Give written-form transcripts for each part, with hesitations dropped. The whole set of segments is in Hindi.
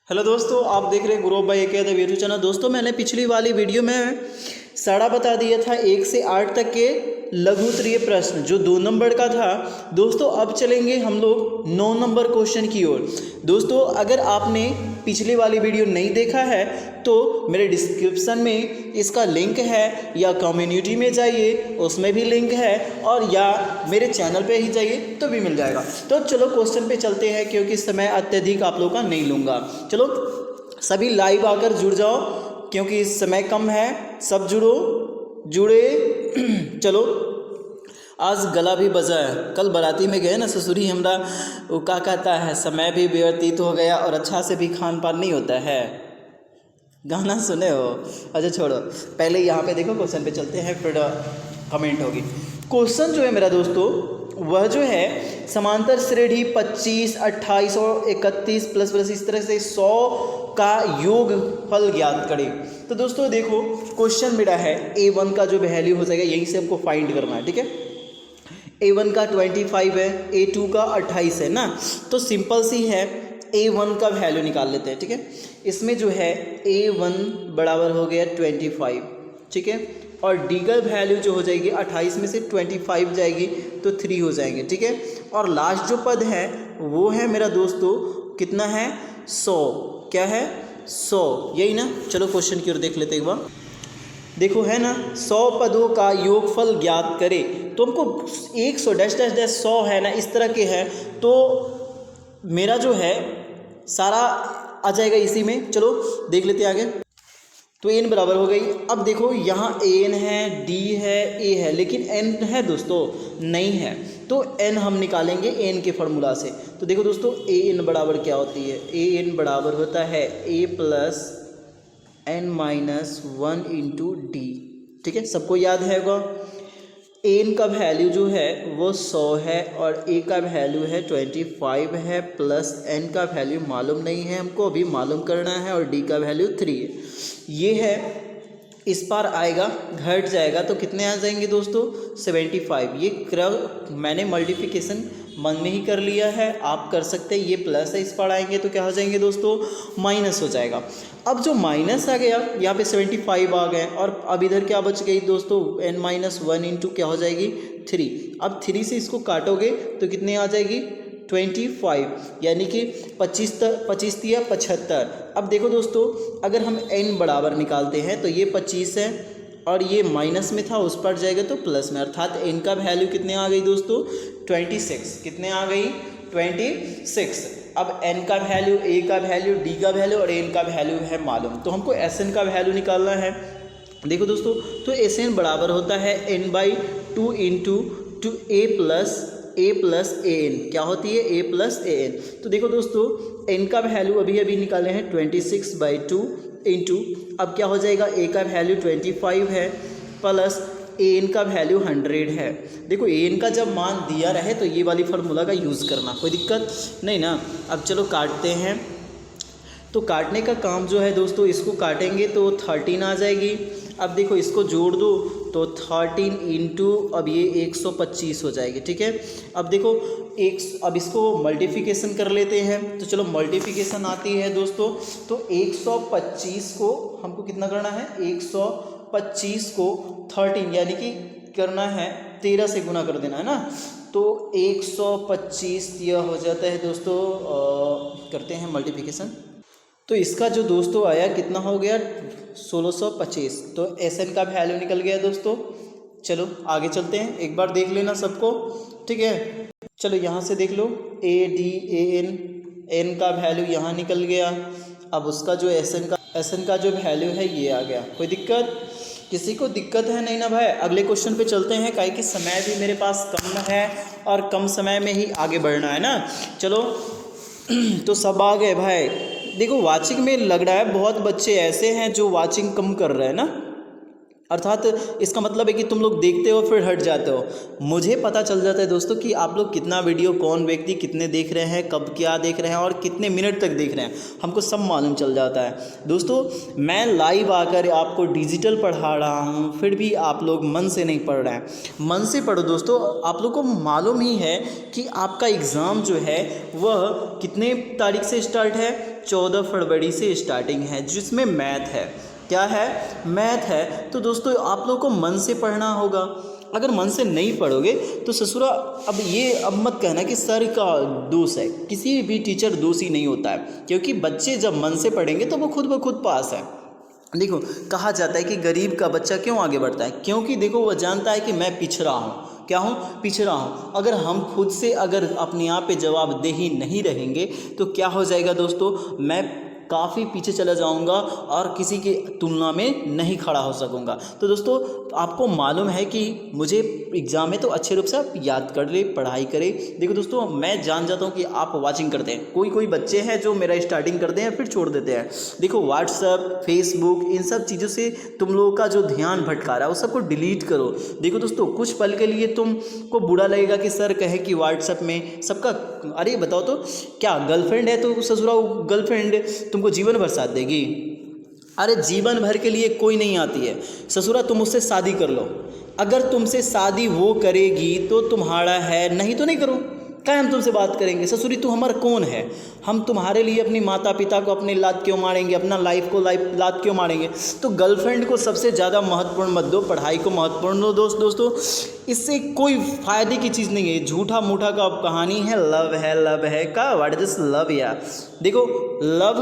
हेलो दोस्तों, आप देख रहे हैं गुरु भाई एकेडमी यूट्यूब चैनल। दोस्तों, मैंने पिछली वाली वीडियो में सारा बता दिया था 1 से 8 तक के लघु उत्तरीय प्रश्न जो 2 नंबर का था। दोस्तों, अब चलेंगे हम लोग 9 नंबर क्वेश्चन की ओर। दोस्तों, अगर आपने पिछली वाली वीडियो नहीं देखा है तो मेरे डिस्क्रिप्शन में इसका लिंक है, या कम्युनिटी में जाइए उसमें भी लिंक है, और या मेरे चैनल पे ही जाइए तो भी मिल जाएगा। तो चलो क्वेश्चन पे चलते हैं, क्योंकि समय अत्यधिक आप लोग का नहीं लूँगा। चलो सभी लाइव आकर जुड़ जाओ, क्योंकि समय कम है। सब जुड़े चलो, आज गला भी बजा है। कल बाराती में गए ना ससुरी, हमरा वो क्या कहता है, समय भी व्यतीत हो गया और अच्छा से भी खान पान नहीं होता है। गाना सुने हो? अच्छा छोड़ो, पहले यहाँ पे देखो, क्वेश्चन पे चलते हैं, फिर कमेंट होगी। क्वेश्चन जो है मेरा दोस्तों, वह जो है समांतर श्रेणी 25, 28 और 31 प्लस प्लस इस तरह से 100 का योग फल ज्ञात करें। तो दोस्तों देखो, क्वेश्चन मेरा है A1 का जो वैल्यू हो जाएगा, यहीं से हमको फाइंड करना है। ठीक है, A1 का 25 है, A2 का 28 है ना। तो सिंपल सी है, A1 का वैल्यू निकाल लेते हैं। ठीक है, इसमें जो है A1 बराबर हो गया 25। ठीक है, और D का वैल्यू जो हो जाएगी 28 में से 25 जाएगी तो 3 हो जाएंगे। ठीक है, और लास्ट जो पद है वो है मेरा दोस्तों कितना है, 100। क्या है, 100, यही ना। चलो क्वेश्चन की ओर देख लेते एक बार। देखो है ना, 100 पदों का योगफल ज्ञात करें। तो हमको 100 डैश डैश डैश 100 है ना, इस तरह के है, तो मेरा जो है सारा आ जाएगा इसी में। चलो देख लेते हैं आगे। तो n बराबर हो गई। अब देखो यहाँ an है, d है, a है, लेकिन n है दोस्तों नहीं है, तो n हम निकालेंगे n के फॉर्मूला से। तो देखो दोस्तों, an बराबर क्या होती है, an बराबर होता है a plus n minus 1 into D. ठीक है, सबको याद है होगा। n का वैल्यू जो है वो 100 है, और a का वैल्यू है 25 है, प्लस n का वैल्यू मालूम नहीं है, हमको अभी मालूम करना है, और d का वैल्यू 3 है। ये है, इस पार आएगा, घट जाएगा तो कितने आ जाएंगे दोस्तों, 75। ये मैंने मल्टीप्लिकेशन मन में ही कर लिया है, आप कर सकते हैं। ये प्लस है, इस पार आएंगे तो क्या हो जाएंगे दोस्तों, माइनस हो जाएगा। अब जो माइनस आ गया, यहाँ पे 75 आ गए, और अब इधर क्या बच गई दोस्तों, n माइनस 1 इंटू क्या हो जाएगी, 3। अब 3 से इसको काटोगे तो कितने आ जाएगी, 25, यानी कि 25 या 75। अब देखो दोस्तों, अगर हम n बराबर निकालते हैं तो ये 25 है, और ये माइनस में था, उस पर जाएगा तो प्लस में, अर्थात n का वैल्यू कितने आ गई दोस्तों, 26। कितने आ गई, 26। अब n का वैल्यू, a का वैल्यू, d का वैल्यू और n का वैल्यू है मालूम, तो हमको Sn का वैल्यू निकालना है। देखो दोस्तों, तो Sn बराबर होता है n/2 into a plus an। क्या होती है, a प्लस an। तो देखो दोस्तों, n का वैल्यू अभी अभी निकाले हैं 26/2 इंटू, अब क्या हो जाएगा, a का वैल्यू 25 है, प्लस an का वैल्यू 100 है। देखो an का जब मान दिया रहे तो ये वाली फार्मूला का यूज़ करना, कोई दिक्कत नहीं ना। अब चलो काटते हैं। तो काटने का काम जो है दोस्तों, इसको काटेंगे तो 13 आ जाएगी। अब देखो इसको जोड़ दो तो 13 इंटू, अब ये 125 हो जाएगी। ठीक है, अब देखो अब इसको मल्टीप्लिकेशन कर लेते हैं। तो चलो मल्टीप्लिकेशन आती है दोस्तों, तो 125 को हमको कितना करना है, 125 को 13 यानी कि करना है 13 से गुना कर देना है ना। तो 125 यह हो जाता है दोस्तों, करते हैं मल्टीप्लिकेशन। तो इसका जो दोस्तों आया कितना हो गया, 1625। तो Sn का वैल्यू निकल गया दोस्तों। चलो आगे चलते हैं, एक बार देख लेना सबको। ठीक है, चलो यहाँ से देख लो, ADAN, n का वैल्यू यहाँ निकल गया। अब उसका जो Sn का जो वैल्यू है ये आ गया। कोई दिक्कत, किसी को दिक्कत है नहीं ना भाई? अगले क्वेश्चन पे चलते हैं, काहे कि समय भी मेरे पास कम है और कम समय में ही आगे बढ़ना है ना। चलो तो सब आ गए भाई। देखो वाचिंग में लग रहा है बहुत बच्चे ऐसे हैं जो वाचिंग कम कर रहे हैं ना, अर्थात इसका मतलब है कि तुम लोग देखते हो फिर हट जाते हो। मुझे पता चल जाता है दोस्तों कि आप लोग कितना वीडियो, कौन व्यक्ति कितने देख रहे हैं, कब क्या देख रहे हैं और कितने मिनट तक देख रहे हैं, हमको सब मालूम चल जाता है। दोस्तों मैं लाइव आकर आपको डिजिटल पढ़ा रहा हूँ, फिर भी आप लोग मन से नहीं पढ़ रहे हैं। मन से पढ़ो दोस्तों, आप लोग को मालूम ही है कि आपका एग्ज़ाम जो है वह कितने तारीख से स्टार्ट है, 14 फरवरी से स्टार्टिंग है, जिसमें मैथ है। क्या है? मैथ है। तो दोस्तों आप लोगों को मन से पढ़ना होगा। अगर मन से नहीं पढ़ोगे तो ससुरा अब मत कहना कि सर का दोष है। किसी भी टीचर दोषी नहीं होता है, क्योंकि बच्चे जब मन से पढ़ेंगे तो वो खुद ब खुद पास है। देखो कहा जाता है कि गरीब का बच्चा क्यों आगे बढ़ता है, क्योंकि देखो वो जानता है कि मैं पिछड़ा हूँ। क्या हूँ? पिछड़ा हूँ। अगर हम खुद से अगर अपने आप पे जवाबदेही नहीं रहेंगे तो क्या हो जाएगा दोस्तों, मैं काफ़ी पीछे चला जाऊंगा और किसी की तुलना में नहीं खड़ा हो सकूंगा। तो दोस्तों आपको मालूम है कि मुझे एग्ज़ाम में तो अच्छे रूप से आप याद कर ले, पढ़ाई करें। देखो दोस्तों मैं जान जाता हूँ कि आप वाचिंग करते हैं, कोई बच्चे हैं जो मेरा स्टार्टिंग करते हैं फिर छोड़ देते हैं। देखो व्हाट्सअप, फेसबुक, इन सब चीज़ों से तुम लोगों का जो ध्यान भटका रहा है वो सबको डिलीट करो। देखो दोस्तों कुछ पल के लिए तुमको बुरा लगेगा कि सर कहे कि व्हाट्सअप में सबका, अरे बताओ तो क्या गर्लफ्रेंड है तो ससुरा गर्लफ्रेंड तुमको जीवन भर साथ देगी? अरे जीवन भर के लिए कोई नहीं आती है। ससुरा तुम उससे शादी कर लो, अगर तुमसे शादी वो करेगी तो तुम्हारा है, नहीं तो नहीं करो। क्या हम तुमसे बात करेंगे? ससुरी तू हमारा कौन है? हम तुम्हारे लिए अपनी माता पिता को अपने लात क्यों मारेंगे, अपना लाइफ को लात क्यों मारेंगे? तो गर्लफ्रेंड को सबसे ज़्यादा महत्वपूर्ण मत दो, पढ़ाई को महत्वपूर्ण दो। दोस्तों इससे कोई फ़ायदे की चीज़ नहीं है, झूठा मूठा का कहानी है। लव है का व्हाट इज दिस लव यार? देखो लव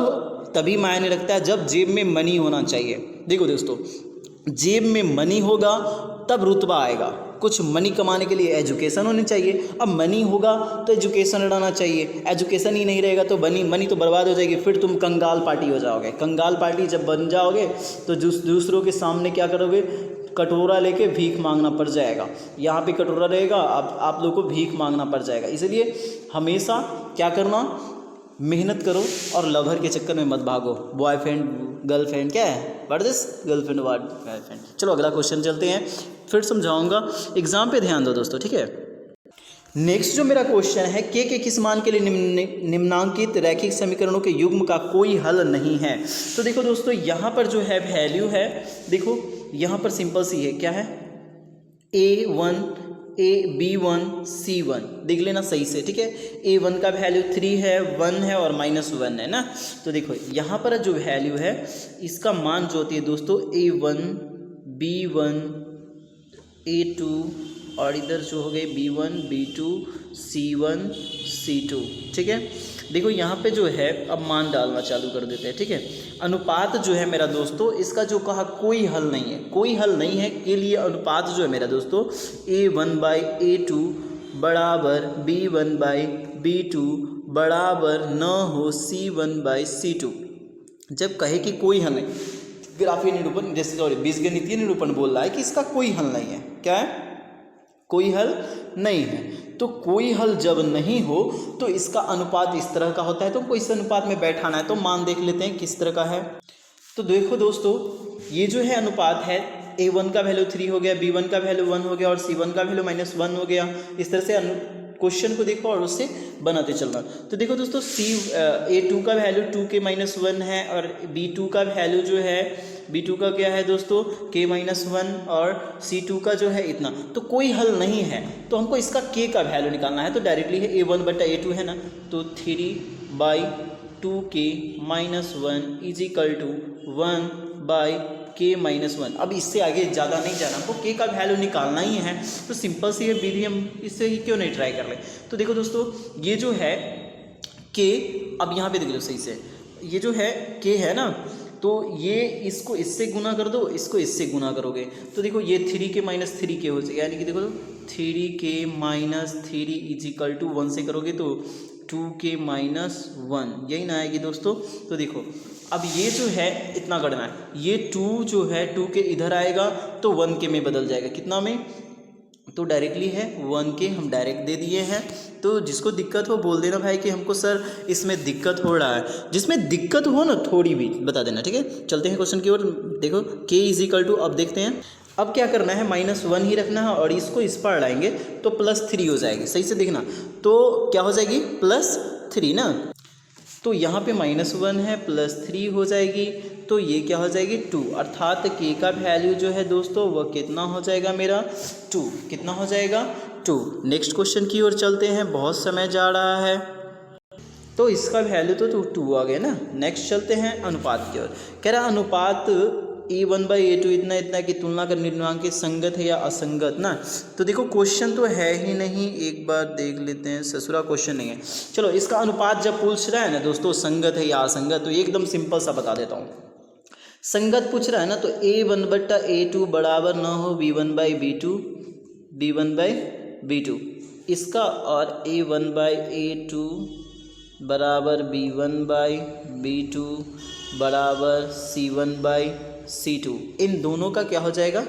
तभी मायने रखता है जब जेब में मनी होना चाहिए। देखो दोस्तों जेब में मनी होगा तब रुतबा आएगा। कुछ मनी कमाने के लिए एजुकेशन होनी चाहिए। अब मनी होगा तो एजुकेशन रहना चाहिए, एजुकेशन ही नहीं रहेगा तो मनी तो बर्बाद हो जाएगी। फिर तुम कंगाल पार्टी हो जाओगे। कंगाल पार्टी जब बन जाओगे तो दूसरों के सामने क्या करोगे? कटोरा लेके भीख मांगना पड़ जाएगा। यहाँ पे कटोरा रहेगा, आप लोगों को भीख मांगना पड़ जाएगा। इसलिए हमेशा क्या करना, मेहनत करो और लवर के चक्कर में मत भागो। बॉयफ्रेंड गर्लफ्रेंड क्या है? What is this girlfriend what boyfriend? चलो अगला क्वेश्चन चलते हैं, फिर समझाऊंगा। एग्जाम पे ध्यान दो दोस्तों, ठीक है। नेक्स्ट जो मेरा क्वेश्चन है, के किस मान के लिए निम्नांकित रैखिक समीकरणों के युग्म का कोई हल नहीं है। तो देखो दोस्तों यहाँ पर जो है वैल्यू है, देखो यहाँ पर सिंपल सी है, क्या है? A1 B1 C1 देख लेना सही से, ठीक है। A1 का वैल्यू 3 है, 1 है और -1 है ना। तो देखो यहाँ पर जो वैल्यू है इसका मान जो होती है दोस्तों A1 B1 A2 और इधर जो हो गए B1 B2 C1 C2, ठीक है। देखो यहाँ पे जो है अब मान डालना चालू कर देते हैं, ठीक है। अनुपात जो है मेरा दोस्तों इसका जो कहा कोई हल नहीं है, कोई हल नहीं है के लिए अनुपात जो है मेरा दोस्तों A1/A2 बराबर B1/B2 बराबर न हो C1/C2। जब कहे कि कोई हल नहीं, ग्राफीय निरूपण जैसे बीजगणितीय निरूपण बोल रहा है कि इसका कोई हल नहीं है। क्या है? कोई हल नहीं है। तो कोई हल जब नहीं हो तो इसका अनुपात इस तरह का होता है। तो हमको इस अनुपात में बैठाना है, तो मान देख लेते हैं किस तरह का है। तो देखो दोस्तों ये जो है अनुपात है, A1 का वैल्यू 3 हो गया, B1 का वैल्यू 1 हो गया और C1 का वैल्यू -1 हो गया। इस तरह से क्वेश्चन को देखो और उससे बनाते चलना। तो देखो दोस्तों A2 का वैल्यू 2k -1 है और B2 का वैल्यू जो है B2 का क्या है दोस्तों k-1 और C2 का जो है इतना। तो कोई हल नहीं है, तो हमको इसका k का वैल्यू निकालना है। तो डायरेक्टली है A1/A2 है ना, तो 3/2k - 1 = 1/k-1। अब इससे आगे ज़्यादा नहीं जाना, हमको k का वैल्यू निकालना ही है। तो सिंपल सी है विधि, हम इससे ही क्यों नहीं ट्राई कर ले। तो देखो दोस्तों ये जो है k, अब यहाँ पे देख लो सही से, ये जो है k है ना, तो ये इसको इससे गुना कर दो, इसको इससे गुना करोगे तो देखो ये 3k - 3k हो जाएगा, यानी कि देखो 3k - 3 = 1 से करोगे तो 2k - 1, यही ना आएगी दोस्तों। तो देखो अब ये जो है इतना करना है, ये 2 जो है 2k इधर आएगा तो 1k में बदल जाएगा। कितना में? तो डायरेक्टली है 1k, हम डायरेक्ट दे दिए हैं। तो जिसको दिक्कत हो बोल देना भाई कि हमको सर इसमें दिक्कत हो रहा है। जिसमें दिक्कत हो ना थोड़ी भी बता देना, ठीक है। चलते हैं क्वेश्चन की ओर। देखो k = अब देखते हैं, अब क्या करना है -1 ही रखना है और इसको इस पर लाएंगे तो +3 हो जाएगी। सही से देखना, तो क्या हो जाएगी +3 ना। तो यहाँ पे -1 है, +3 हो जाएगी, तो ये क्या हो जाएगी 2, अर्थात k का वैल्यू जो है दोस्तों वह कितना हो जाएगा मेरा 2। कितना हो जाएगा 2। नेक्स्ट क्वेश्चन की ओर चलते हैं, बहुत समय जा रहा है। तो इसका वैल्यू तो 2 आ गया ना। नेक्स्ट चलते हैं अनुपात की ओर। कह रहा अनुपात A1/A2 इतना इतना की तुलना कर निर्णांक संगत है या असंगत ना। तो देखो क्वेश्चन तो है ही नहीं, एक बार देख लेते हैं, ससुरा क्वेश्चन नहीं है। चलो इसका अनुपात जब पूछ रहा है ना दोस्तों संगत है या असंगत, तो एकदम सिंपल सा बता देता हूँ। संगत पूछ रहा है ना तो A1/A2 बराबर ना हो B1/B2 इसका, और A1/A2 बराबर B1/B2 बराबर C1/C2, इन दोनों का क्या हो जाएगा,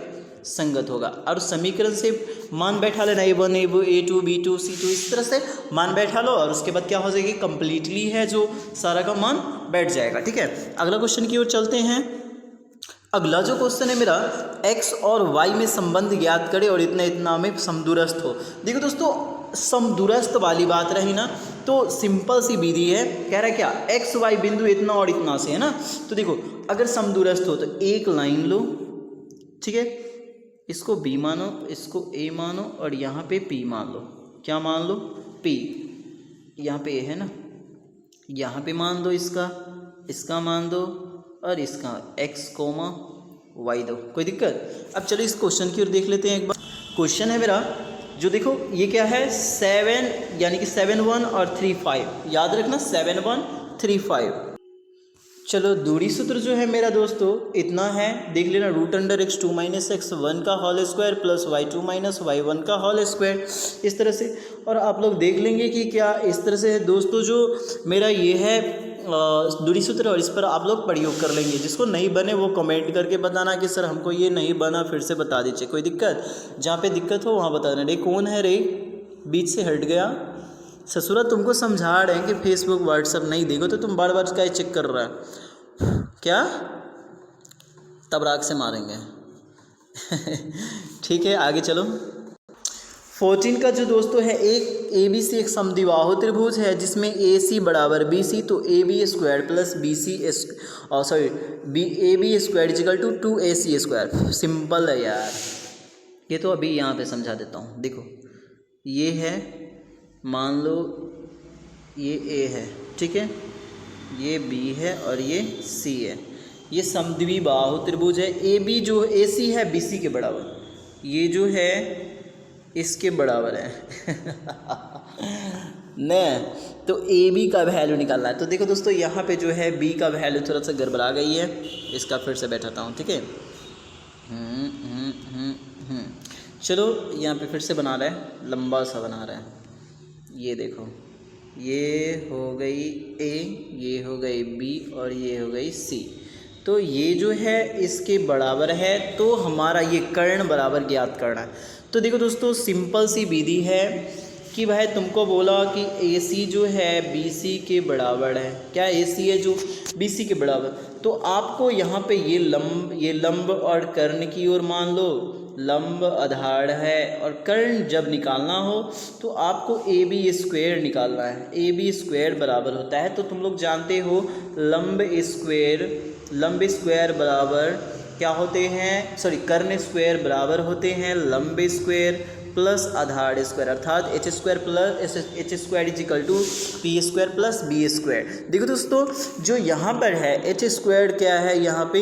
संगत होगा। और समीकरण से मान बैठा लेना A1 A2 B2 C2, इस तरह से मान बैठा लो और उसके बाद क्या हो जाएगी, कंप्लीटली है जो सारा का मान बैठ जाएगा। ठीक है, अगला क्वेश्चन की ओर चलते हैं। अगला जो क्वेश्चन है मेरा, x और y में संबंध ज्ञात करे और इतना इतना में समदूरस्थ हो। देखो दोस्तों समदूरस्थ वाली बात रही ना तो सिंपल सी विधि है। कह रहा है क्या, एक्स वाई बिंदु इतना और इतना से है ना। तो देखो अगर समदूरस्थ हो तो एक लाइन लो, ठीक है, इसको b मानो, इसको a मानो और यहाँ पे p मान लो। क्या मान लो, p, यहाँ पे a है ना, यहाँ पे मान दो इसका मान दो और इसका x, y दो, कोई दिक्कत। अब चलो इस क्वेश्चन की ओर देख लेते हैं एक बार। क्वेश्चन है मेरा जो देखो ये क्या है 7 यानी कि 7 1 और 3 5, याद रखना 7 1 3 5। चलो दूरी सूत्र जो है मेरा दोस्तों इतना है, देख लेना √(x2 - x1) का whole square plus y2 - y1 का होल स्क्वायर, इस तरह से। और आप लोग देख लेंगे कि क्या इस तरह से है दोस्तों जो मेरा ये है दूरी सूत्र, और इस पर आप लोग प्रयोग कर लेंगे। जिसको नहीं बने वो कमेंट करके बताना कि सर हमको ये नहीं बना, फिर से बता दीजिए, कोई दिक्कत। जहाँ पे दिक्कत हो वहाँ बता देना। रे कौन है रे, बीच से हट गया, ससुरा तुमको समझा रहे हैं कि फेसबुक व्हाट्सअप नहीं देखो तो तुम बार बार क्या चेक कर रहा है क्या, तब राग से मारेंगे। ठीक है आगे चलो। 14 का जो दोस्तों है एक ABC एक समद्विबाहु त्रिभुज है जिसमें AC बराबर BC, तो AB² plus AB² 2AC²। Simple है यार, ये तो अभी यहाँ पे समझा देता हूँ। देखो ये है, मान लो ये A है, ठीक है, ये B है और ये C है। ये समद्विबाहु त्रिभुज है। AB जो AC है BC के बराबर, ये जो है इसके बराबर है न, तो AB का वैल्यू निकालना है। तो देखो दोस्तों यहाँ पे जो है B का वैल्यू थोड़ा सा गड़बड़ा गई है, इसका फिर से बैठाता हूँ, ठीक है। चलो यहाँ पे फिर से बना रहा है, लंबा सा बना रहा है। ये देखो ये हो गई A, ये हो गई B और ये हो गई C। तो ये जो है इसके बराबर है, तो हमारा ये कर्ण बराबर ज्ञात करना है। तो देखो दोस्तों सिंपल सी विधि है कि भाई तुमको बोला कि AC जो है BC के बराबर है। क्या AC है जो BC के बराबर, तो आपको यहाँ पे ये लंब और कर्ण की ओर मान लो, लंब आधार है और कर्ण जब निकालना हो तो आपको AB² निकालना है। AB² बराबर होता है, तो तुम लोग जानते हो लंब स्क्वायर बराबर क्या होते हैं, सॉरी कर्ण स्क्वायर बराबर होते हैं लंब स्क्वायर प्लस आधार स्क्वायर, अर्थात h² plus h² p² plus b²। देखो दोस्तों जो यहाँ पर है h² क्या है, यहाँ पे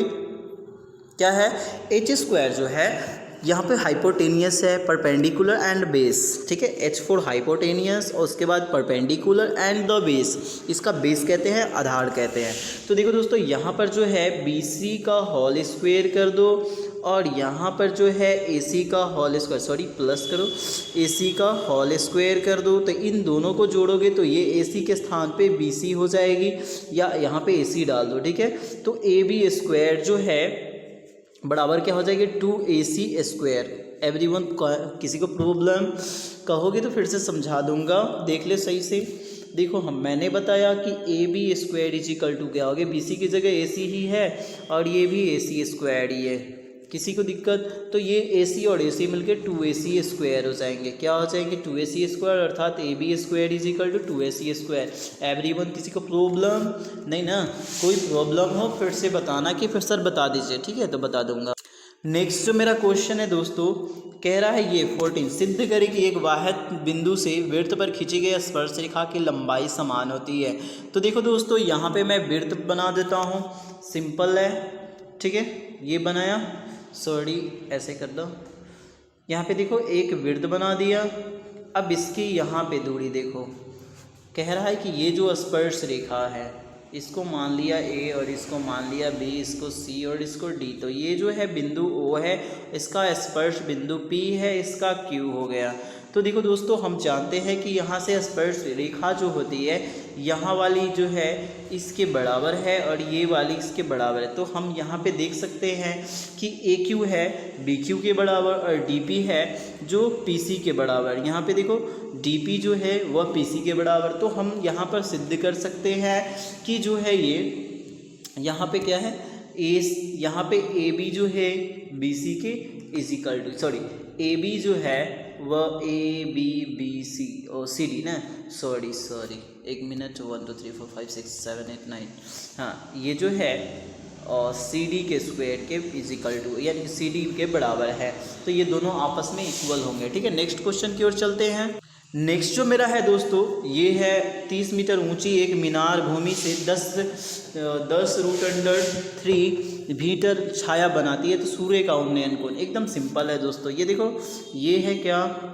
क्या है, h² जो है यहाँ पे हाइपोटेनियस है, परपेंडिकुलर एंड बेस, ठीक है। H4 हाइपोटेनियस और उसके बाद परपेंडिकुलर एंड द बेस, इसका बेस कहते हैं, आधार कहते हैं। तो देखो दोस्तों यहाँ पर जो है BC का होल स्क्वायर कर दो और यहाँ पर जो है AC का होल स्क्वायर, सॉरी प्लस करो, AC का होल स्क्वायर कर दो। तो इन दोनों को जोड़ोगे तो ये AC के स्थान पे BC हो जाएगी, या यहाँ पे AC डाल दो, ठीक है। तो AB² जो है बराबर क्या हो जाएगी 2AC²। एवरीवन किसी को प्रॉब्लम कहोगे तो फिर से समझा दूंगा, देख ले सही से। देखो मैंने बताया कि AB² क्या हो गया, BC की जगह AC ही है और ये भी AC² ही है। किसी को दिक्कत, तो ये AC और AC मिलके 2AC² हो जाएंगे। क्या हो जाएंगे 2AC², अर्थात AB² 2AC²। एवरीवन किसी को प्रॉब्लम नहीं ना, कोई प्रॉब्लम हो फिर से बताना कि फिर सर बता दीजिए, ठीक है, तो बता दूंगा। नेक्स्ट जो मेरा क्वेश्चन है दोस्तों, कह रहा है ये 14 सिद्ध करें कि एक वाहिद बिंदु से वृत्त पर खींची गई स्पर्श रेखा की लंबाई समान होती है। तो देखो दोस्तों, यहाँ पे मैं वृत्त बना देता हूँ, सिंपल है, ठीक है, ये बनाया, सॉरी ऐसे कर दो, यहाँ पे देखो एक वृत्त बना दिया। अब इसकी यहाँ पे दूरी देखो, कह रहा है कि ये जो स्पर्श रेखा है, इसको मान लिया ए और इसको मान लिया बी, इसको सी और इसको डी। तो ये जो है बिंदु ओ है, इसका स्पर्श बिंदु पी है, इसका क्यू हो गया। तो देखो दोस्तों, हम जानते हैं कि यहाँ से स्पर्श रेखा जो होती है, यहाँ वाली जो है इसके बराबर है और ये वाली इसके बराबर है। तो हम यहाँ पे देख सकते हैं कि ए क्यू है बी क्यू के बराबर और डी पी है जो पी सी के बराबर। यहाँ पे देखो डी पी जो है वह पी सी के बराबर। तो हम यहाँ पर सिद्ध कर सकते हैं कि जो है ये यहाँ पे क्या है, यहाँ पे ए बी जो है बी सी के equal to, sorry A B जो है वह ए बी बी सी और सी डी ना, सॉरी एक मिनट, 1 2 3 4 5 6 7 8 9, हाँ ये जो है और सी डी के स्क्वायर के इजिकल टू, यानी सी डी के बराबर है। तो ये दोनों आपस में इक्वल होंगे, ठीक है। नेक्स्ट क्वेश्चन की ओर चलते हैं। नेक्स्ट जो मेरा है दोस्तों, ये है 30 मीटर ऊंची एक मीनार भूमि से 10√3 मीटर छाया बनाती है, तो सूर्य का उन्नयन कोण। एकदम सिंपल है दोस्तों, ये देखो, ये है क्या,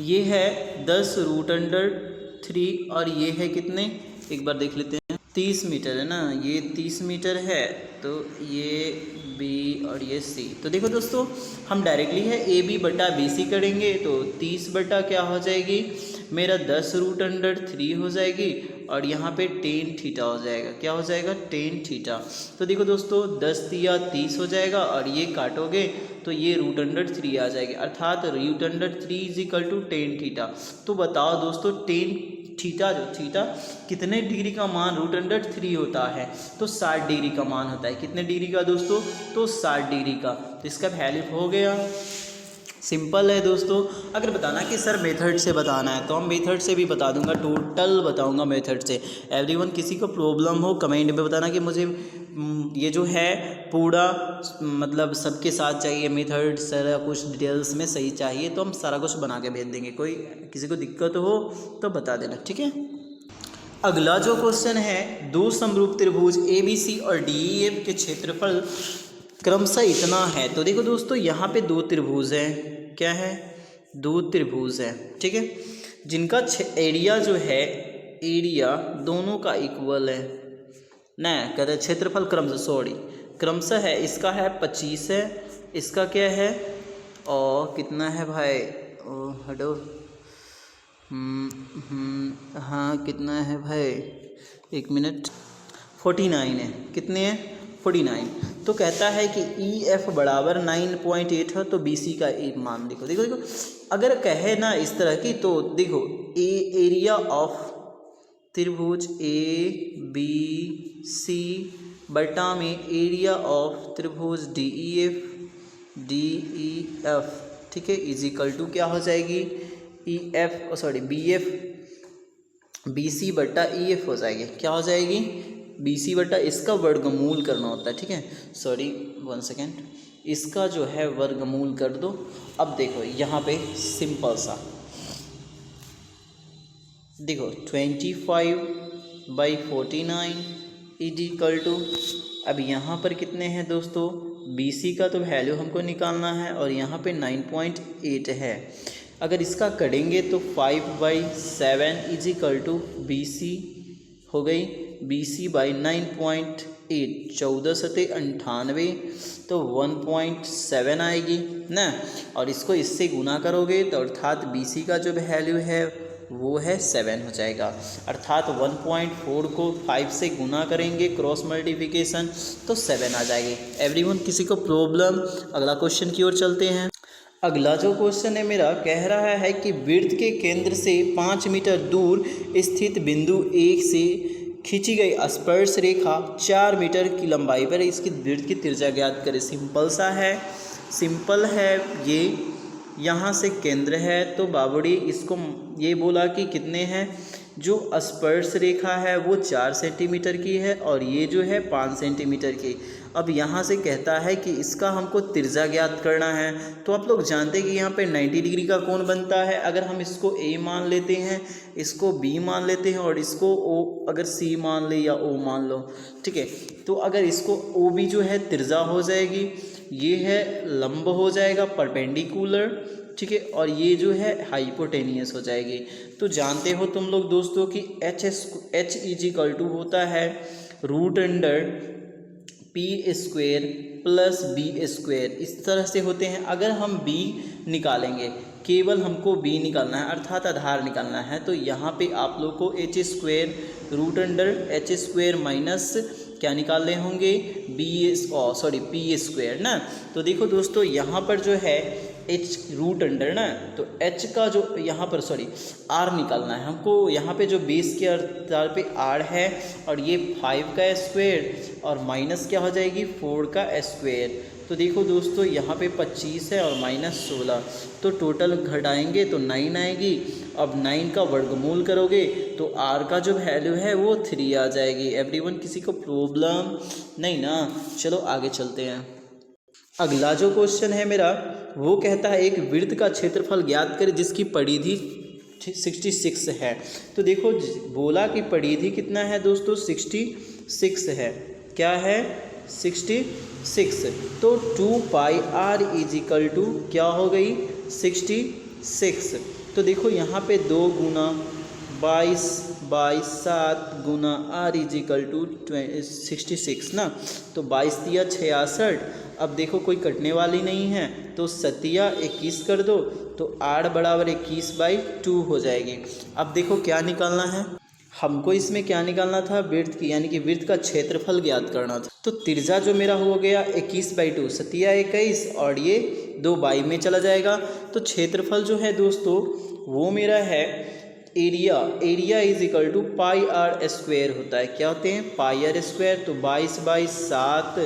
ये है 10√3 और ये है कितने, एक बार देख लेते हैं, 30 मीटर है ना, ये 30 मीटर है, तो ये बी और ये सी। तो देखो दोस्तों, हम डायरेक्टली है ए बी बटा बी सी करेंगे, तो 30 बटा क्या हो जाएगी मेरा 10√3 हो जाएगी और यहाँ पे टेन थीटा हो जाएगा। क्या हो जाएगा, टेन थीटा। तो देखो दोस्तों, 10 या 30 हो जाएगा और ये काटोगे तो ये √3 आ जाएगी, अर्थात √3 इजिकल टू टेन थीटा। तो बताओ दोस्तों, टेन थीटा जो थीटा कितने डिग्री का मान √3 होता है, तो 60 डिग्री का मान होता है। कितने डिग्री का दोस्तों, तो 60 डिग्री का। तो इसका वैल्यू हो गया, सिंपल है दोस्तों। अगर बताना कि सर मेथड से बताना है, तो हम मेथड से भी बता दूंगा, टोटल बताऊंगा मेथड से। एवरीवन किसी को प्रॉब्लम हो कमेंट में बताना कि मुझे ये जो है पूरा मतलब सबके साथ चाहिए मेथड, सारा कुछ डिटेल्स में सही चाहिए, तो हम सारा कुछ बना के भेज देंगे। कोई किसी को दिक्कत हो तो बता देना, ठीक है। अगला जो क्वेश्चन है, दो समरूप त्रिभुज ए बी सी और डी ई एफ के क्षेत्रफल क्रमशः इतना है। तो देखो दोस्तों, यहाँ पे दो त्रिभुज हैं, क्या है, दो त्रिभुज हैं, ठीक है, जिनका एरिया जो है, एरिया दोनों का इक्वल है ना, कहते हैं क्षेत्रफल क्रमशः है। इसका है 25 है, इसका क्या है और कितना है भाई, हटो, हाँ कितना है भाई, एक मिनट, 49 है। कितने हैं, 49। तो कहता है कि ई एफ बराबर 9.8 है, तो बी सी का एक मान देखो। देखो देखो, अगर कहे ना इस तरह की, तो देखो एरिया ऑफ त्रिभुज ए बी सी बटा में एरिया ऑफ त्रिभुज डी ई एफ, ठीक है, इजिकल टू क्या हो जाएगी, E F sorry B F B C बटा ई एफ हो जाएगी। क्या हो जाएगी, बी सी बटा इसका वर्गमूल करना होता है, ठीक है, सॉरी 1 सेकेंड, इसका जो है वर्गमूल कर दो। अब देखो यहाँ पे सिंपल सा देखो 25/49 इजिकल टू, अब यहाँ पर कितने हैं दोस्तों, बी सी का तो वैल्यू हमको निकालना है और यहाँ पे 9.8 है। अगर इसका करेंगे तो 5/7 इजिकल टू बी सी हो गई, बी सी बाई 9.8, 14 सते 98, तो 1.7 आएगी ना, और इसको इससे गुना करोगे तो अर्थात बी सी का जो वैल्यू है वो है 7 हो जाएगा। अर्थात 1.4 को 5 से गुना करेंगे क्रॉस मल्टीप्लिकेशन, तो 7 आ जाएगी। एवरीवन किसी को प्रॉब्लम, अगला क्वेश्चन की ओर चलते हैं। अगला जो क्वेश्चन है मेरा, कह रहा है कि वृत्त के केंद्र से 5 मीटर दूर स्थित बिंदु 1 से खींची गई स्पर्श रेखा 4 मीटर की लंबाई पर इसकी वृत्त की त्रिज्या ज्ञात करें। सिंपल सा है, सिंपल है, ये यहाँ से केंद्र है, तो बाबड़ी इसको ये बोला कि कितने हैं, जो स्पर्श रेखा है वो 4 सेंटीमीटर की है और ये जो है 5 सेंटीमीटर की। अब यहाँ से कहता है कि इसका हमको त्रिज्या ज्ञात करना है। तो आप लोग जानते हैं कि यहाँ पे 90 डिग्री का कोण बनता है। अगर हम इसको ए मान लेते हैं, इसको बी मान लेते हैं और इसको ओ अगर सी मान ले या ओ मान लो, ठीक है। तो अगर इसको ओ बी जो है त्रिज्या हो जाएगी, ये है लंब हो जाएगा परपेंडिकुलर, ठीक है, और ये जो है हाइपोटेनियस हो जाएगी। तो जानते हो तुम लोग दोस्तों कि एच इज इक्वल टू होता है root under p square plus B square, इस तरह से होते हैं। अगर हम बी निकालेंगे, केवल हमको बी निकालना है अर्थात आधार निकालना है, तो यहाँ पे आप लोग को H square root under H square minus क्या निकालने होंगे पी स्क्वेयर ना। तो देखो दोस्तों यहाँ पर जो है एच रूट अंडर ना, तो एच का जो यहाँ पर आर निकालना है हमको। यहाँ पे जो बेस के आधार पे आर है और ये 5 का स्क्वायर और माइनस क्या हो जाएगी 4 का स्क्वायर। तो देखो दोस्तों यहाँ पे 25 है और माइनस 16, तो टोटल घटाएंगे तो 9 आएगी। अब 9 का वर्गमूल करोगे तो आर का जो वैल्यू है वो 3 आ जाएगी। एवरीवन, किसी को प्रॉब्लम नहीं ना? चलो आगे चलते हैं। अगला जो क्वेश्चन है मेरा वो कहता है एक वृत्त का क्षेत्रफल ज्ञात करें जिसकी परिधि 66 है। तो देखो बोला कि परिधि कितना है दोस्तों 66 है। क्या है 66। तो 2 पाई आर इज इक्वल टू क्या हो गई 66। तो देखो यहाँ पे 2 गुना 22/7 गुना आर इज इक्वल टू 66 ना। तो 22 दिया 66। अब देखो कोई कटने वाली नहीं है तो 7 21 कर दो तो आर बराबर 21/2 हो जाएगी। अब देखो क्या निकालना है हमको, इसमें क्या निकालना था वृत्त की, यानी कि वृत्त का क्षेत्रफल ज्ञात करना था। तो त्रिज्या जो मेरा हो गया 21/2, 7 21 और ये 2 बाई में चला जाएगा। तो क्षेत्रफल जो है दोस्तों वो मेरा है area is equal to pi r square होता है। क्या होते हैं पाई आर स्क्वायर। तो 22/7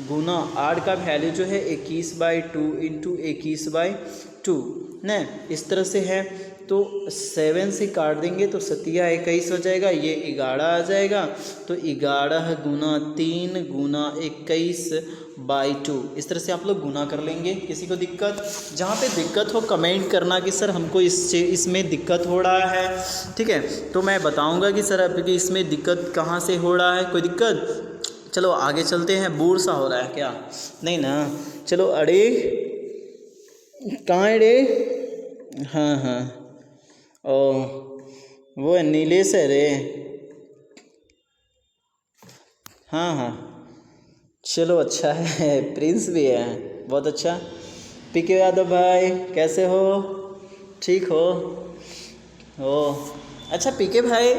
गुना आर का वैल्यू जो है 21/2 इंटू 21/2 न, इस तरह से है। तो 7 से काट देंगे तो 7 21 हो जाएगा, ये 11 आ जाएगा। तो 11 गुना 3 गुना 21/2, इस तरह से आप लोग गुना कर लेंगे। किसी को दिक्कत? जहाँ पे दिक्कत हो कमेंट करना कि सर हमको इसमें दिक्कत हो रहा है, ठीक है। तो मैं बताऊँगा कि सर आपकी इसमें दिक्कत कहाँ से हो रहा है। कोई दिक्कत? चलो आगे चलते हैं। बोर सा हो रहा है क्या? नहीं ना? चलो। अरे कहाँ है रे? हाँ ओ वो नीलेश है रे। हाँ चलो अच्छा है। प्रिंस भी है, बहुत अच्छा। पीके यादव भाई कैसे हो? ठीक हो? ओ अच्छा पीके भाई,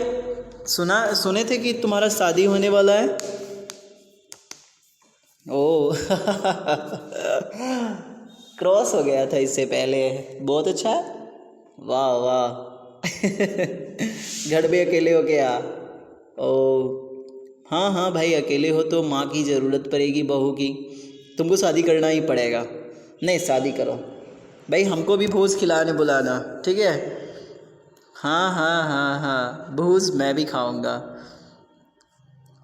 सुने थे कि तुम्हारा शादी होने वाला है। ओ क्रॉस हो गया था इससे पहले, बहुत अच्छा। वाह घर में अकेले हो क्या? ओ हाँ भाई, अकेले हो तो माँ की ज़रूरत पड़ेगी, बहू की। तुमको शादी करना ही पड़ेगा। नहीं शादी करो भाई, हमको भी भोज खिलाने बुलाना, ठीक है? हाँ भोज मैं भी खाऊंगा,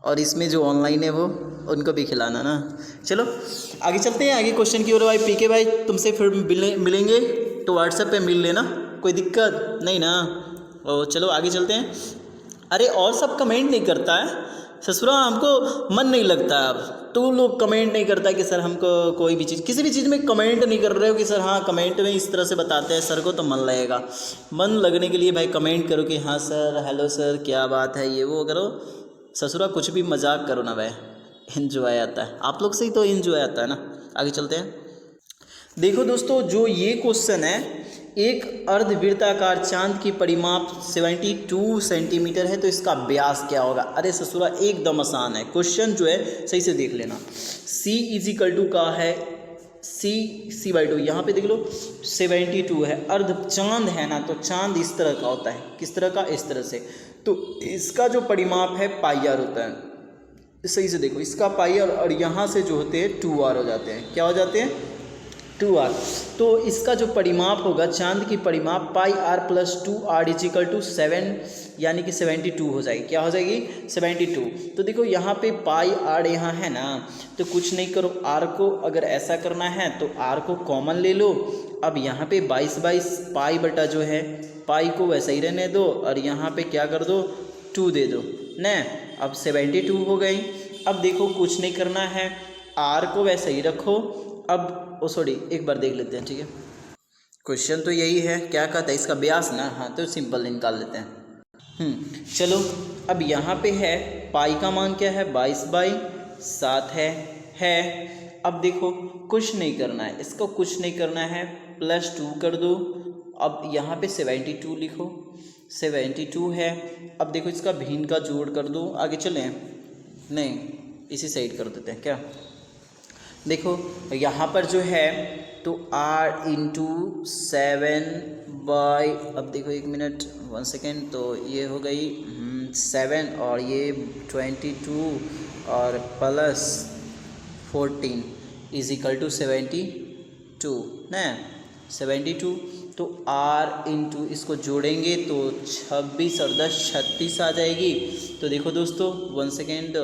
और इसमें जो ऑनलाइन है वो उनको भी खिलाना ना। चलो आगे चलते हैं, आगे क्वेश्चन की ओर। भाई पीके भाई तुमसे फिर मिलेंगे तो व्हाट्सएप पे मिल लेना, कोई दिक्कत नहीं ना? ओ चलो आगे चलते हैं। अरे और सब कमेंट नहीं करता है ससुरा, हमको मन नहीं लगता। अब तो लोग कमेंट नहीं करता कि सर हमको कोई भी चीज़, किसी भी चीज़ में कमेंट नहीं कर रहे हो कि सर हाँ कमेंट में इस तरह से बताते हैं सर को तो मन लगेगा। मन लगने के लिए भाई कमेंट करो कि हाँ सर, हेलो सर, क्या बात है, ये वो करो। ससुरा कुछ भी मजाक करो ना भाई, इन्जॉय आता है। आप लोग से ही तो इन्जॉय आता है ना। आगे चलते हैं। देखो दोस्तों जो ये क्वेश्चन है, एक अर्धवृत्ताकार चांद की परिमाप 72 सेंटीमीटर है, तो इसका व्यास क्या होगा? अरे ससुरा एकदम आसान है क्वेश्चन, जो है सही से देख लेना। c इज इक्वल टू का है c/2, यहाँ पे देख लो 72 है। अर्ध चांद है ना, तो चांद इस तरह का होता है। किस तरह का? इस तरह से। तो इसका जो परिमाप है पाई/r होता है। सही से देखो, इसका पाई/r और यहाँ से जो होते हैं 2r हो जाते हैं। क्या हो जाते हैं? 2r। तो इसका जो परिमाप होगा चांद की परिमाप pi r plus 2r equal to 7 यानी कि 72 हो जाएगी। क्या हो जाएगी? 72। तो देखो यहाँ पे पाई r यहाँ है ना, तो कुछ नहीं करो, r को अगर ऐसा करना है तो r को कॉमन ले लो। अब यहाँ पे 22 पाई बटा जो है पाई को वैसे ही रहने दो और यहाँ पे क्या कर दो 2 दे दो न। अब 72 हो गई। अब देखो कुछ नहीं करना है, r को वैसे ही रखो। अब सॉरी एक बार देख लेते हैं, ठीक है। क्वेश्चन तो यही है, क्या कहता है इसका ब्यास ना, हाँ तो सिंपल निकाल लेते हैं। चलो अब यहाँ पे है पाई का मान क्या है 22/7 है। अब देखो कुछ नहीं करना है, इसको कुछ नहीं करना है, +2 कर दो। अब यहाँ पे 72 लिखो, 72 है। अब देखो इसका भिन्न का जोड़ कर दो। आगे चलें? नहीं, इसी साइड कर देते हैं क्या। देखो यहाँ पर जो है तो r इंटू 7 बाई, अब देखो 1 मिनट 1 सेकेंड, तो ये हो गई 7 और ये 22 और प्लस 14 इजिकल टू 72 न 72। तो r इंटू इसको जोड़ेंगे तो 26 और 10 36 आ जाएगी। तो देखो दोस्तों 1 सेकेंड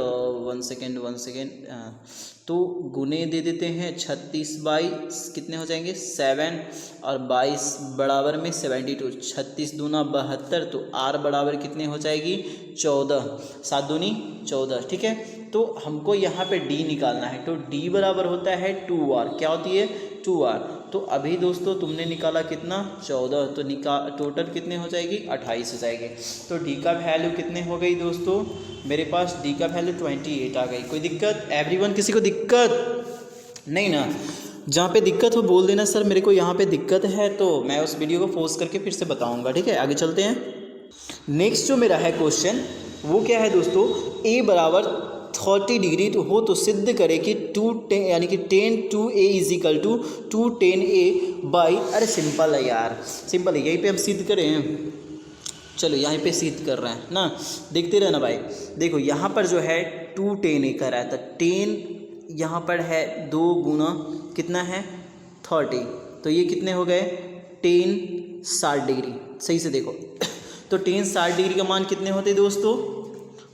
तो गुने दे देते हैं 36/, कितने हो जाएंगे 7 और 22 बराबर में 72, 36 दूना 72, तो r बराबर कितने हो जाएगी 14, 7 दूनी 14, ठीक है। तो हमको यहाँ पे d निकालना है, तो d बराबर होता है 2r। क्या होती है 2r। तो अभी दोस्तों तुमने निकाला कितना 14, तो टोटल कितने हो जाएगी 28 हो जाएगी। तो d का वैल्यू कितने हो गई दोस्तों, मेरे पास d का वैल्यू 28 आ गई। कोई दिक्कत एवरीवन? किसी को दिक्कत नहीं ना? जहाँ पे दिक्कत हो बोल देना सर मेरे को यहाँ पे दिक्कत है, तो मैं उस वीडियो को पोज करके फिर से बताऊँगा, ठीक है। आगे चलते हैं। नेक्स्ट जो मेरा है क्वेश्चन वो क्या है दोस्तों, a बराबर 30 डिग्री तो हो तो सिद्ध करे कि 210 यानी कि 10/2a equal to 210a by, अरे सिंपल है यार, सिंपल है, यहीं पे हम सिद्ध करें। चलो यहाँ पे सिद्ध कर रहे हैं ना, देखते रहना भाई। देखो यहाँ पर जो है 210a कर रहा है, तो 10 यहाँ पर है 2 गुना कितना है 30, तो ये कितने हो गए 10 60 डिग्री। सही से देखो तो 10 60 डिग्री का मान कितने होते हैं दोस्तों,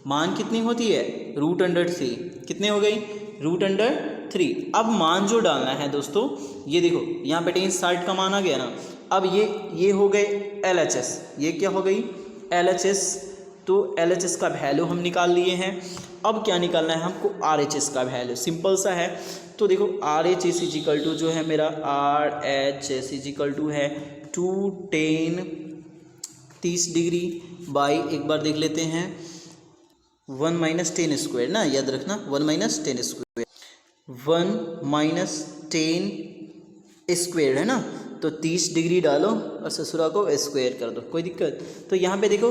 मान कितनी होती है √3। कितने हो गई √3। अब मान जो डालना है दोस्तों, ये देखो यहाँ पे 10 60 का मान आ गया ना। अब ये हो गए LHS, ये क्या हो गई LHS। तो LHS का वैल्यू हम निकाल लिए हैं। अब क्या निकालना है हमको RHS का वैल्यू, सिंपल सा है। तो देखो RHS इजिकल टू जो है मेरा RHS इजिकल टू है 210 30 डिग्री बाई, एक बार देख लेते हैं 1 - 10 स्क्वायर ना, याद रखना 1 - 10 स्क्वायर, 1 - 10 स्क्वायर है ना। तो 30 डिग्री डालो और ससुरा को स्क्वायर कर दो, कोई दिक्कत। तो यहाँ पे देखो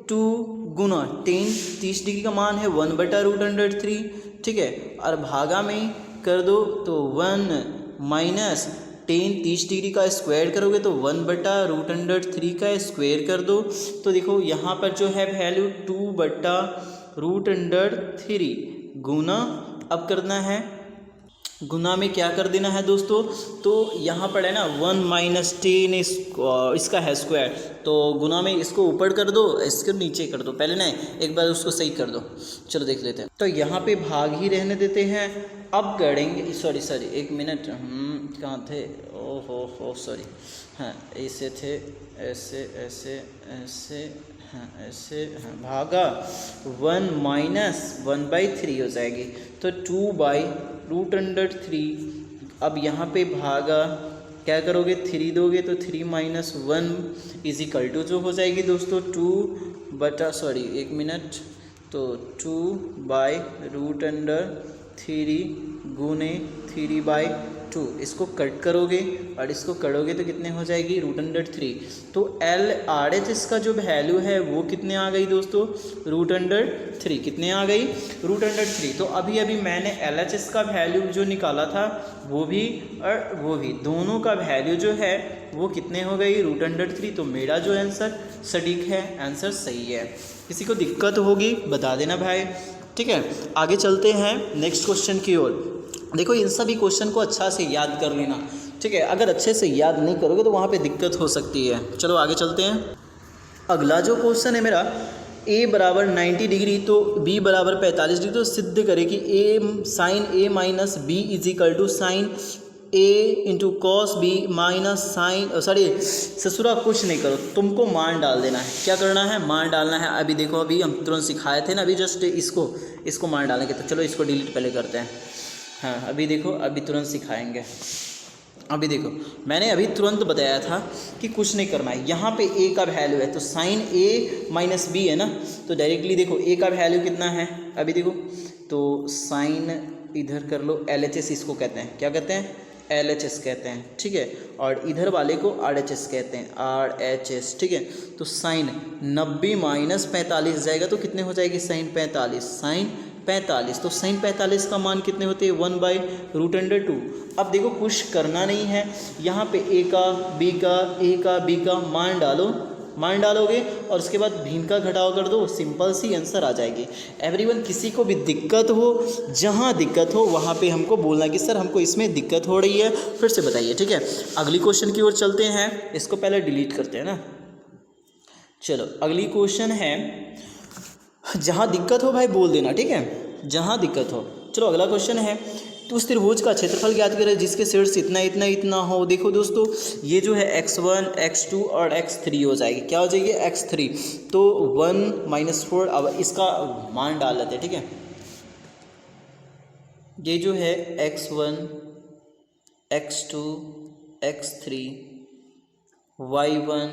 2 गुना 10, 30 डिग्री का मान है 1/√3, ठीक है। और भागा में कर दो तो 1 - 10 30 डिग्री का स्क्वायर करोगे तो 1/√3 का स्क्वायर कर दो। तो देखो यहाँ पर जो है वैल्यू 2/√3 गुना, अब करना है गुना में क्या कर देना है दोस्तों, तो यहाँ पर है ना 1 - 10 इसका है स्क्वायर, तो गुना में इसको ऊपर कर दो, इसको नीचे कर दो, पहले ना एक बार उसको सही कर दो। चलो देख लेते हैं। तो यहाँ पे भाग ही रहने देते हैं। अब करेंगे, सॉरी 1 मिनट, कहाँ थे, ओहो सॉरी, हाँ ऐसे थे, ऐसे ऐसे ऐसे, हाँ ऐसे, हाँ भागा 1 - 1/3 हो जाएगी, तो 2/√3। अब यहाँ पे भागा क्या करोगे 3 दोगे तो 3 - 1 इजिकल टू जो हो जाएगी दोस्तों 1 मिनट, तो 2/√3 गुने 3/2। इसको कट करोगे और इसको करोगे तो कितने हो जाएगी √3। तो RHS का जो वैल्यू है वो कितने आ गई दोस्तों √3। कितने आ गई √3। तो अभी मैंने LHS का वैल्यू जो निकाला था वो भी और वो भी, दोनों का वैल्यू जो है वो कितने हो गई √3। तो मेरा जो आंसर सटीक है, आंसर सही है। किसी को दिक्कत होगी बता देना भाई, ठीक है। आगे चलते हैं नेक्स्ट क्वेश्चन की ओर। देखो इन सभी क्वेश्चन को अच्छा से याद कर लेना, ठीक है। अगर अच्छे से याद नहीं करोगे तो वहाँ पे दिक्कत हो सकती है। चलो आगे चलते हैं। अगला जो क्वेश्चन है मेरा, a बराबर 90 डिग्री तो b बराबर 45 डिग्री, तो सिद्ध करें कि a sine a minus B is equal to sine a into cos B minus sine, sorry ससुरा कुछ नहीं करो, तुमको मान डाल देना है। क्या करना है? मान डालना है। अभी देखो, अभी हम तुरंत सिखाए थे ना, अभी जस्ट इसको मान डालेंगे। तो चलो इसको डिलीट पहले करते हैं। हाँ अभी देखो, अभी तुरंत सिखाएंगे। अभी देखो, मैंने अभी तुरंत बताया था कि कुछ नहीं करना है। यहाँ पे a का वैल्यू है तो साइन a माइनस बी है ना, तो डायरेक्टली देखो a का वैल्यू कितना है। अभी देखो तो साइन इधर कर लो, LHS इसको कहते हैं। क्या कहते हैं? LHS कहते हैं, ठीक है। और इधर वाले को RHS कहते हैं, RHS, ठीक है। तो साइन 90 माइनस 45 जाएगा तो कितने हो जाएगी? Sine 45, sine 45। तो साइन 45 का मान कितने होते हैं? 1/√2। अब देखो कुछ करना नहीं है, यहाँ पे a का b का मान डालोगे और उसके बाद भिन्न का घटाव कर दो, सिंपल सी आंसर आ जाएगी। एवरीवन, किसी को भी दिक्कत हो, जहाँ दिक्कत हो वहाँ पे हमको बोलना कि सर हमको इसमें दिक्कत हो रही है, फिर से बताइए, ठीक है। अगली क्वेश्चन की ओर चलते हैं। इसको पहले डिलीट करते हैं ना। चलो अगली क्वेश्चन है, जहाँ दिक्कत हो भाई बोल देना, ठीक है, जहाँ दिक्कत हो। चलो अगला क्वेश्चन है, तो उस त्रिभुज का क्षेत्रफल ज्ञात करें जिसके शीर्ष इतना हो। देखो दोस्तों, ये जो है x1 x2 और x3 हो जाएगी। क्या हो जाएगी? x3। तो 1 - 4, अब इसका मान डाल लेते हैं, ठीक है। ये जो है x1 x2 x3 y1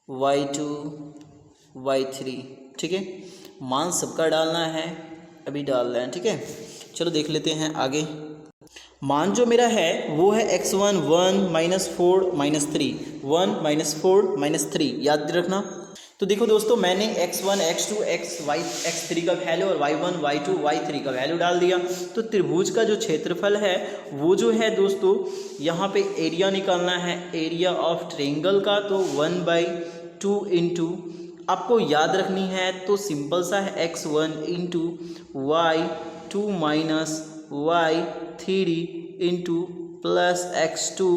y2 y3, ठीक है। मान सबका डालना है, अभी डाल रहे हैं, ठीक है। चलो देख लेते हैं आगे। मान जो मेरा है वो है x1 1 - 4 - 3, 1 - 4 - 3, याद रखना। तो देखो दोस्तों, मैंने x1 x2 x3 का वैल्यू और y1 y2 y3 का वैल्यू डाल दिया। तो त्रिभुज का जो क्षेत्रफल है वो जो है दोस्तों, यहाँ पे एरिया निकालना है, एरिया ऑफ ट्रायंगल का। तो 1/2 इंटू आपको याद रखनी है, तो सिंपल सा है x1 into y2 minus y3 into plus x2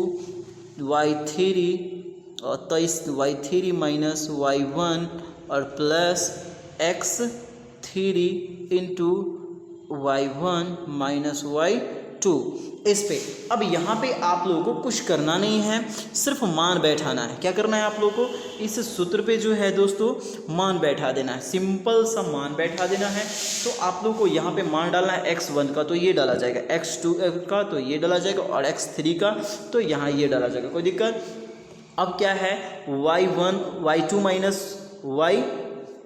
y3 और तो इस y3 माइनस y1 और plus x3 into y1 minus y2 इस पे। अब यहाँ पे आप लोगों को कुछ करना नहीं है, सिर्फ मान बैठाना है। क्या करना है आप लोगों को? इस सूत्र पे जो है दोस्तों मान बैठा देना है, सिंपल सा मान बैठा देना है। तो आप लोगों को यहाँ पे मान डालना है, x1 का तो ये डाला जाएगा, x2 का तो ये डाला जाएगा और x3 का तो यहाँ ये डाला जाएगा, कोई दिक्कत। अब क्या है, y1 y2 minus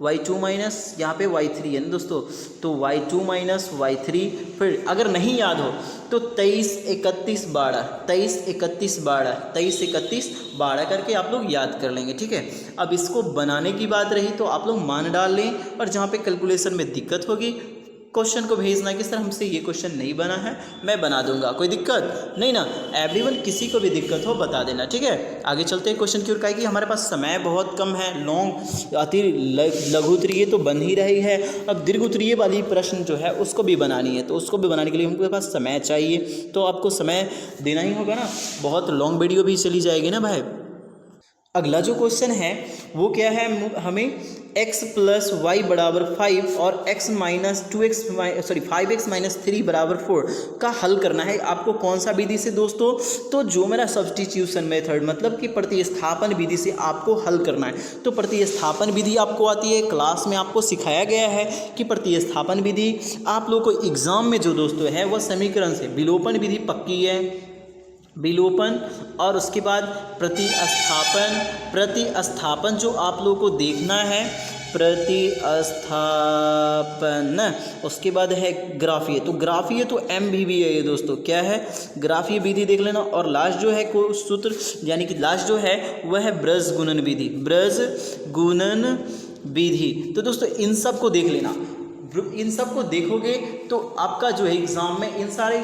y2 minus यहाँ पे y3 है ना दोस्तों, तो y2 माइनस y3। फिर अगर नहीं याद हो तो 23 31 12 23 31 12 23 31 12 करके आप लोग याद कर लेंगे, ठीक है। अब इसको बनाने की बात रही तो आप लोग मान डाल लें, और जहाँ पे कैलकुलेशन में दिक्कत होगी क्वेश्चन को भेजना कि सर हमसे ये क्वेश्चन नहीं बना है, मैं बना दूंगा, कोई दिक्कत नहीं ना। एवरीवन, किसी को भी दिक्कत हो बता देना, ठीक है। आगे चलते हैं क्वेश्चन की ओर। कि हमारे पास समय बहुत कम है, लॉन्ग अति लघु उत्तरीय तो बन ही रही है, अब दीर्घ उत्तरीय वाली प्रश्न जो है उसको भी बनानी है, तो उसको भी बनाने के लिए हमको पास समय चाहिए, तो आपको समय देना ही होगा ना, बहुत लॉन्ग वीडियो भी चली जाएगी ना भाई। अगला जो क्वेश्चन है वो क्या है, हमें x प्लस वाई बराबर 5 और x माइनस 5x माइनस 3 बराबर 4 का हल करना है। आपको कौन सा विधि से दोस्तों? तो जो मेरा सब्स्टिट्यूशन मेथड, मतलब कि प्रतिस्थापन विधि से आपको हल करना है। तो प्रतिस्थापन विधि आपको आती है, क्लास में आपको सिखाया गया है कि प्रतिस्थापन विधि आप लोगों को एग्जाम में जो दोस्तों है वह समीकरण से, विलोपन विधि पक्की है, विलोपन और उसके बाद प्रतिस्थापन जो आप लोगों को देखना है, प्रतिस्थापन, उसके बाद है ग्राफीय। तो ग्राफीय तो MVV है ये दोस्तों, क्या है? ग्राफीय विधि देख लेना। और लास्ट जो है को सूत्र, यानी कि लास्ट जो है वह है ब्रज गुणन विधि, ब्रज गुणन विधि। तो दोस्तों इन सब को देख लेना, इन सब को देखोगे तो आपका जो है एग्जाम में इन सारा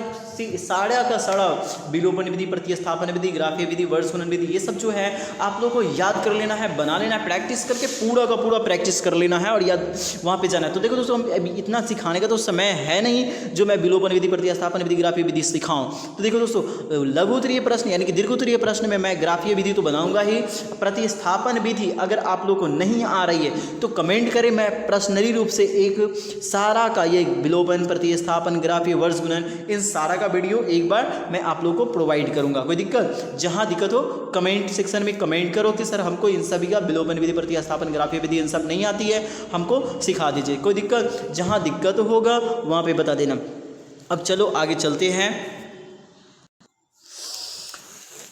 का सारा विलोपन विधि, प्रतिस्थापन विधि, ग्राफीय विधि, वर्ष गुणन विधि, ये सब जो है आप लोग को याद कर लेना है, बना लेना है, प्रैक्टिस करके पूरा का पूरा प्रैक्टिस कर लेना है और याद वहाँ पे जाना है। तो देखो दोस्तों, हम अभी इतना सिखाने का तो समय है नहीं जो मैं विलोपन विधि, प्रतिस्थापन विधि, ग्राफीय विधि सिखाऊं। तो देखो दोस्तों, लघु उत्तरीय प्रश्न यानी कि दीर्घ उत्तरीय प्रश्न में मैं ग्राफीय विधि तो बनाऊंगा ही, प्रतिस्थापन विधि अगर आप लोग को नहीं आ रही है तो कमेंट करें, मैं पर्सनली रूप से एक सारा का ये विलोपन, प्रतिस्थापन, ग्राफीय, वर्ष गुणन, इन सारा का वीडियो एक बार मैं आप लोगों को प्रोवाइड करूंगा। कोई दिक्कत? जहां दिक्कत हो कमेंट सेक्शन में कमेंट करो कि सर हमको इन सभी का विलोपन विधि, प्रतिस्थापन, ग्राफीय विधि इन सब नहीं आती है, हमको सिखा दीजिए। कोई दिक्कत? जहां दिक्कत होगा वहां पे बता देना। अब चलो आगे चलते हैं।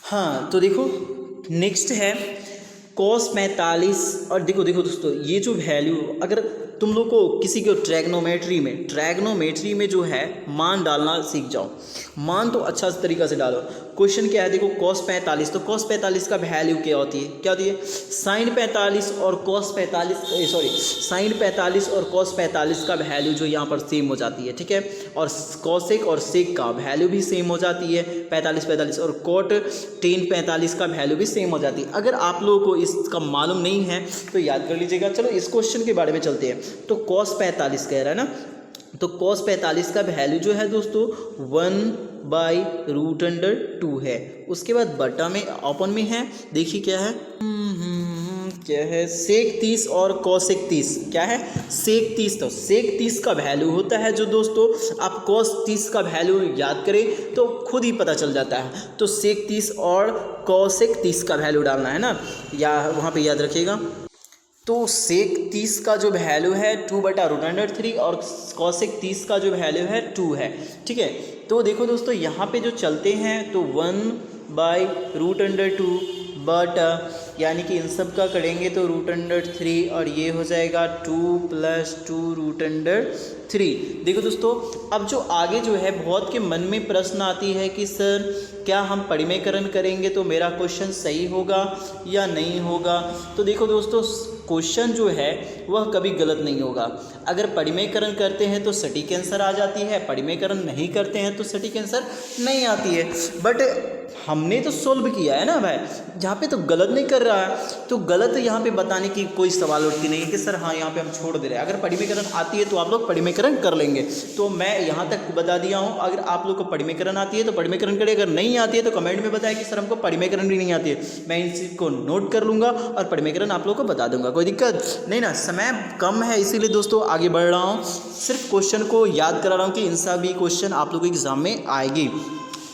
हाँ तो देखो नेक्स्ट है cos 45। और देखो दोस्तों, ये जो वैल्यू अगर तुम लोग को किसी को ट्रैग्नोमेट्री में जो है मान डालना सीख जाओ, मान तो अच्छा तरीक़ा से डालो। क्वेश्चन क्या है देखो, cos 45, तो cos 45 का वैल्यू क्या होती है sin 45 और cos 45 का वैल्यू जो यहाँ पर सेम हो जाती है, ठीक है। और cosec और sec का वैल्यू भी सेम हो जाती है 45 और cot tan 45 का वैल्यू भी सेम हो जाती है। अगर आप लोगों को इसका मालूम नहीं है तो याद कर लीजिएगा। चलो इस क्वेश्चन के बारे में चलते हैं। तो cos 45 कह रहा है ना, तो cos 45 का वैल्यू जो है दोस्तों 1/√2 है। उसके बाद बटा में ओपन में है, देखिए क्या है sec 30 और cosec 30। क्या है sec 30? तो sec 30 का वैल्यू होता है जो दोस्तों आप cos 30 का वैल्यू याद करें तो खुद ही पता चल जाता है। तो sec 30 और cosec 30 का वैल्यू डालना है ना, या वहाँ पे याद रखिएगा। तो sec 30 का जो वैल्यू है 2/√3 और cosec 30 का जो वैल्यू है 2 है, ठीक है। तो देखो दोस्तों, यहाँ पे जो चलते हैं तो 1/√2 बट यानी कि इन सब का करेंगे तो √3 और ये हो जाएगा 2 + 2√3। देखो दोस्तों, अब जो आगे जो है बहुत के मन में प्रश्न आती है कि सर क्या हम परिमेयकरण करेंगे तो मेरा क्वेश्चन सही होगा या नहीं होगा। तो देखो दोस्तों, क्वेश्चन जो है वह कभी गलत नहीं होगा। अगर परिमेयकरण करते हैं तो सटीक आंसर आ जाती है, परिमेयकरण नहीं करते हैं तो सटीक आंसर नहीं आती है। बट हमने तो सोल्व किया है ना भाई, जहाँ पे तो गलत नहीं कर रहा है तो गलत यहाँ पे बताने की कोई सवाल उठती नहीं है कि सर हाँ यहाँ पे हम छोड़ दे रहे हैं। अगर परिमेयकरण आती है तो आप लोग परिमेयकरण कर लेंगे। तो मैं यहाँ तक बता दिया हूँ, अगर आप लोग को परिमेयकरण आती है तो परिमेयकरण करें, अगर नहीं आती है तो कमेंट में बताएं कि सर हमको परिमेयकरण भी नहीं आती है। मैं इन चीज़ को नोट कर लूँगा और परिमेयकरण आप लोग को बता दूंगा। कोई दिक्कत नहीं ना, समय कम है इसीलिए दोस्तों आगे बढ़ रहा हूँ, सिर्फ क्वेश्चन को याद करा रहा हूँ कि इन सभी क्वेश्चन आप लोगों के एग्जाम में आएगी,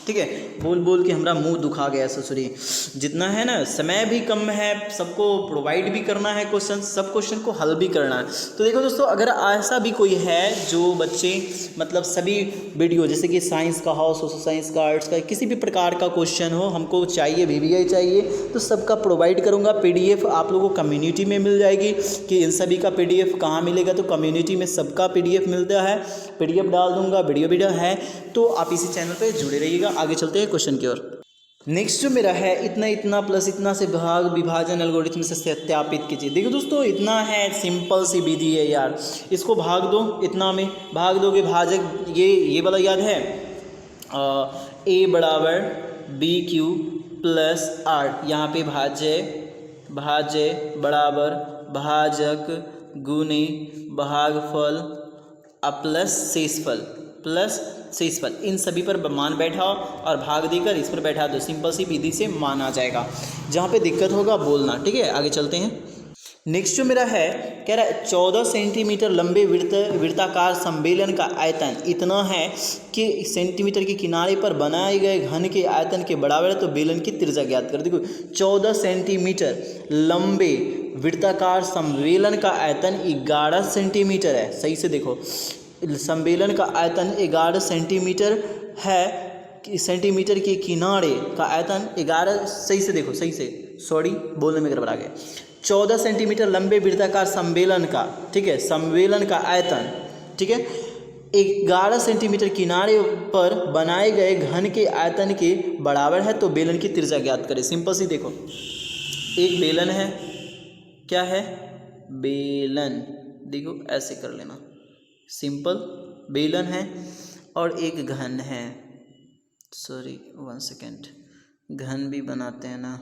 ठीक है। बोल बोल के हमारा मुंह दुखा गया ससुरी, जितना है ना समय भी कम है, सबको प्रोवाइड भी करना है क्वेश्चन, सब क्वेश्चन को हल भी करना है। तो देखो दोस्तों, अगर ऐसा भी कोई है जो बच्चे मतलब सभी वीडियो जैसे कि साइंस का हो, सोशल साइंस का, आर्ट्स का, किसी भी प्रकार का क्वेश्चन हो हमको चाहिए, VVI चाहिए, तो सबका प्रोवाइड करूँगा। PDF आप लोगों को कम्युनिटी में मिल जाएगी कि इन सभी का PDF कहाँ मिलेगा, तो कम्युनिटी में सबका PDF मिलता है, PDF डाल दूँगा, वीडियो है। तो आप इसी चैनल पर जुड़े रहिएगा। आगे चलते हैं क्वेश्चन की ओर। नेक्स्ट जो मेरा है इतना प्लस इतना से भाग विभाजन एल्गोरिथम से सत्यापित कीजिए। देखो दोस्तों, इतना है सिंपल सी विधि है यार, इसको भाग दो, इतना में भाग दोगे, भाजक ये वाला याद है A = BQ + R। यहाँ पे भाज्य बराबर भाजक गुणे भागफल प्लस शेषफल, इन सभी पर मान बैठाओ और भाग देकर इस पर बैठा दो। सिंपल सी विधि से मान आ जाएगा। जहाँ पे दिक्कत होगा बोलना, ठीक है। आगे चलते हैं। नेक्स्ट जो मेरा है कह रहा है 14 सेंटीमीटर लंबे वृत्ताकार सम्मेलन का आयतन इतना है कि सेंटीमीटर के किनारे पर बनाए गए घन के आयतन के बराबर है, तो बेलन की त्रिज्या ज्ञात कर। देखो 14 सेंटीमीटर लंबे वृत्ताकार सम्मेलन का आयतन 11 सेंटीमीटर है। सही से देखो, सम्मेलन का आयतन 11 सेंटीमीटर है, सेंटीमीटर के किनारे का आयतन 11, सही से देखो, सही से, सॉरी बोलने में गड़बड़ा गया। 14 सेंटीमीटर लंबे वृत्ताकार सम्मेलन का, ठीक है, सम्मेलन का आयतन, ठीक है, 11 सेंटीमीटर किनारे पर बनाए गए घन के आयतन के बराबर है, तो बेलन की त्रिज्या ज्ञात करें। सिंपल सी देखो, एक बेलन है, क्या है बेलन, देखो ऐसे कर लेना, सिंपल बेलन है और एक घन है, सॉरी 1 सेकेंड, घन भी बनाते हैं ना,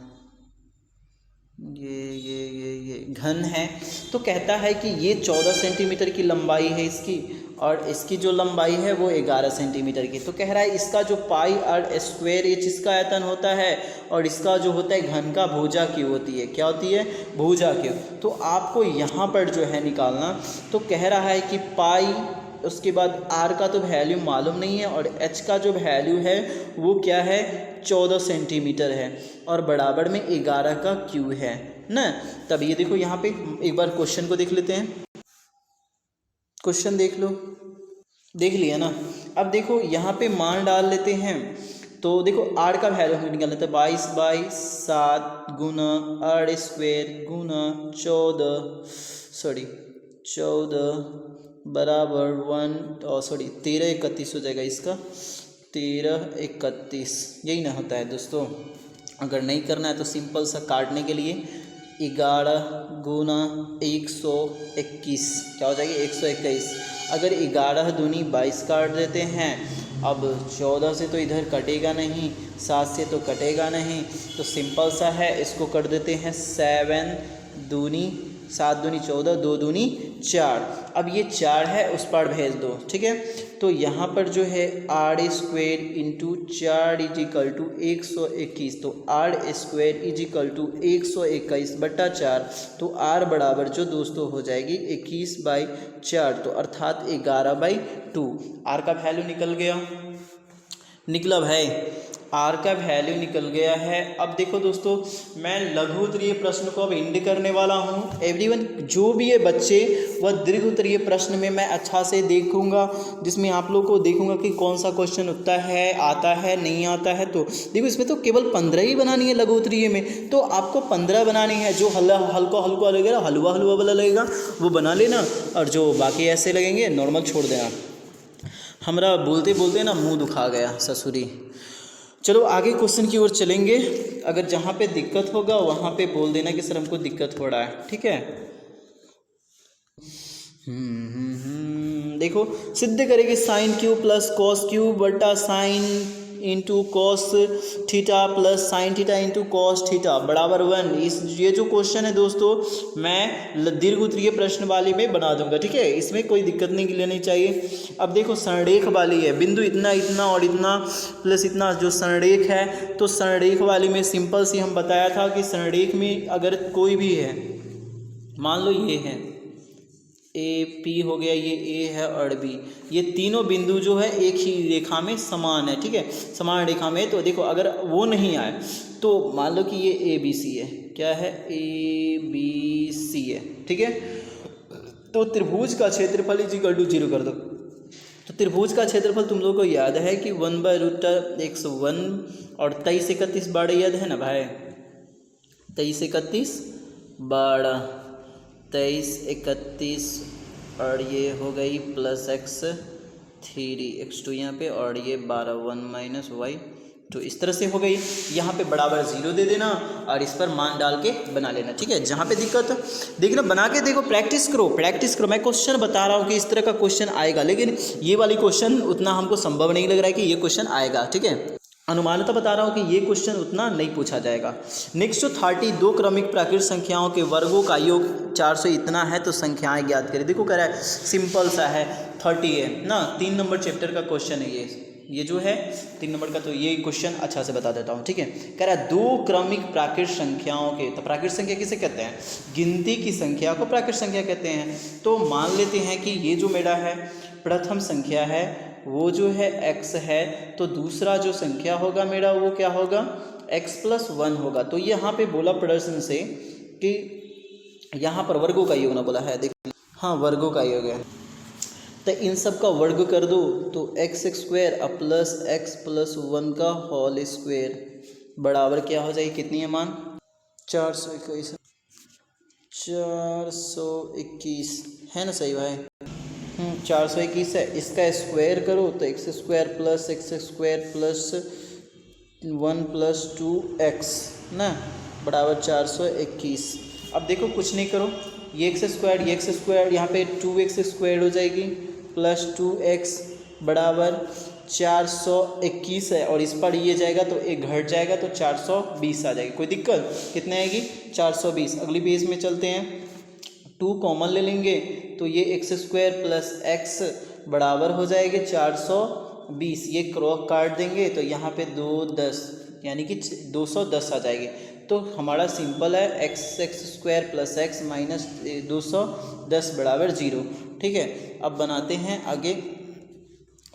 ये घन है। तो कहता है कि ये 14 सेंटीमीटर की लंबाई है इसकी, और इसकी जो लंबाई है वो 11 सेंटीमीटर की। तो कह रहा है इसका जो पाई आर स्क्वायर एच इसका आयतन होता है, और इसका जो होता है घन का भुजा क्यू होती है। क्या होती है? भुजा क्यू। तो आपको यहाँ पर जो है निकालना, तो कह रहा है कि पाई, उसके बाद आर का तो वैल्यू मालूम नहीं है, और एच का जो वैल्यू है वो क्या है? 14 सेंटीमीटर है, और बराबर में 11 का क्यू है ना। तब ये देखो यहाँ पे एक बार क्वेश्चन को देख लेते हैं। क्वेश्चन देख लो, देख लिया ना। अब देखो यहाँ पे मान डाल लेते हैं। तो देखो आर का वैल्यू हम निकाल लेते हैं, 22/7 गुना आर स्क्वायर गुना 14 बराबर 13 31 हो जाएगा इसका, 13 31 यही ना होता है दोस्तों। अगर नहीं करना है तो सिंपल सा काटने के लिए 11 गुना 121 क्या हो जाएगी? 121। अगर 11 दूनी 22 काट देते हैं। अब 14 से तो इधर कटेगा नहीं, 7 से तो कटेगा नहीं, तो सिंपल सा है, इसको कर देते हैं 7 दूनी 7 दूनी 14, 2 दूनी 4। अब ये 4 है, उस पर भेज दो, ठीक है। तो यहाँ पर जो है r square into 4 equal to 121, तो आर स्क्वायर इजिकल टू 121/4। तो आर बराबर जो दोस्तों हो जाएगी 21/4, तो अर्थात 11/2। आर का वैल्यू निकला भाई, आर का वैल्यू निकल गया है। अब देखो दोस्तों, मैं लघु उत्तरीय प्रश्न को अब एंड करने वाला हूँ। एवरीवन जो भी है बच्चे, वह दीर्घ उत्तरीय प्रश्न में मैं अच्छा से देखूंगा, जिसमें आप लोग को देखूंगा कि कौन सा क्वेश्चन उत्तर है, आता है नहीं आता है। तो देखो इसमें तो केवल 15 ही बनानी है लघु उत्तरीय में, तो आपको 15 बनानी है। जो हल्का लगेगा, हलवा वाला लगेगा वो बना लेना, और जो बाकी ऐसे लगेंगे नॉर्मल छोड़ देना। हमारा बोलते बोलते ना मुँह दुखा गया ससुरी। चलो आगे क्वेश्चन की ओर चलेंगे। अगर जहाँ पे दिक्कत होगा वहाँ पे बोल देना कि सर हमको दिक्कत हो रहा है, ठीक है। देखो सिद्ध करेंगे sine q plus cos q बटा sine into cos theta plus sine theta into cos theta बराबर 1। ये जो क्वेश्चन है दोस्तों मैं दीर्घ उत्तरीय प्रश्न वाली में बना दूंगा, ठीक है। इसमें कोई दिक्कत नहीं लेनी चाहिए। अब देखो संरेख वाली है, बिंदु इतना इतना और इतना प्लस इतना जो संरेख है, तो संरेख वाली में सिंपल सी हम बताया था कि संरेख में अगर कोई भी है, मान लो ये है ए पी हो गया, ये ए है और बी, ये तीनों बिंदु जो है एक ही रेखा में समान है, ठीक है, समान रेखा में। तो देखो अगर वो नहीं आए तो मान लो कि ये ए बी सी है, क्या है ए बी सी है, ठीक है। तो त्रिभुज का क्षेत्रफल इक्वल टू 0 कर दो। तो त्रिभुज का क्षेत्रफल तुम लोगों को याद है कि 1/√x1 और 23 31 12 याद है ना भाई, 23 31 12 23 31 और ये हो गई प्लस x3 x2 यहाँ पे, और ये 12 1 माइनस y, तो इस तरह से हो गई। यहाँ पे बराबर 0 दे देना और इस पर मान डाल के बना लेना, ठीक है। जहाँ पे दिक्कत देखना बना के देखो, प्रैक्टिस करो। मैं क्वेश्चन बता रहा हूँ कि इस तरह का क्वेश्चन आएगा, लेकिन ये वाली क्वेश्चन उतना हमको संभव नहीं लग रहा है कि ये क्वेश्चन आएगा, ठीक है। अनुमानतः बता रहा हूँ कि ये क्वेश्चन उतना नहीं पूछा जाएगा। नेक्स्ट जो 32 क्रमिक प्राकृत संख्याओं के वर्गों का योग 400 इतना है, तो संख्याएं ज्ञात करें। देखो कह रहा है सिंपल सा है, 30 है ना, 3 नंबर चैप्टर का क्वेश्चन है ये जो है 3 नंबर का। तो ये क्वेश्चन अच्छा से बता देता हूँ, ठीक है। कह रहा है 2 क्रमिक प्राकृत संख्याओं के, तो प्राकृत संख्या किसे कहते हैं? गिनती की संख्या को प्राकृत संख्या कहते हैं। तो मान लेते हैं कि ये जो मेरा है प्रथम संख्या है वो जो है x है, तो दूसरा जो संख्या होगा मेरा वो क्या होगा? x+1 होगा। तो यहाँ पे बोला प्रश्न से कि यहाँ पर वर्गों का योग ना बोला है, देखो हाँ वर्गों का योग है, तो इन सब का वर्ग कर दो, तो x² प्लस x+1 का होल स्क्वायर बराबर क्या हो जाएगी? कितनी है मान? 421 है ना, सही भाई। 421 है, इसका स्क्वायर करो तो x² plus x² plus 1 plus 2x ना बराबर 421। अब देखो कुछ नहीं करो, ये x² यहाँ पे 2x² हो जाएगी प्लस 2x बराबर 421 है, और इस पर ये जाएगा तो एक घट जाएगा तो 420 आ जाएगी। कोई दिक्कत? कितने आएगी? 420। अगली पेज में चलते हैं। 2 कॉमन ले लेंगे तो ये x² प्लस x बराबर हो जाएगी 420। ये क्रॉस काट देंगे तो यहाँ पे 2 10 यानी कि 210 आ जाएगी। तो हमारा सिंपल है x² प्लस x माइनस 210 बराबर 0। ठीक है, अब बनाते हैं आगे,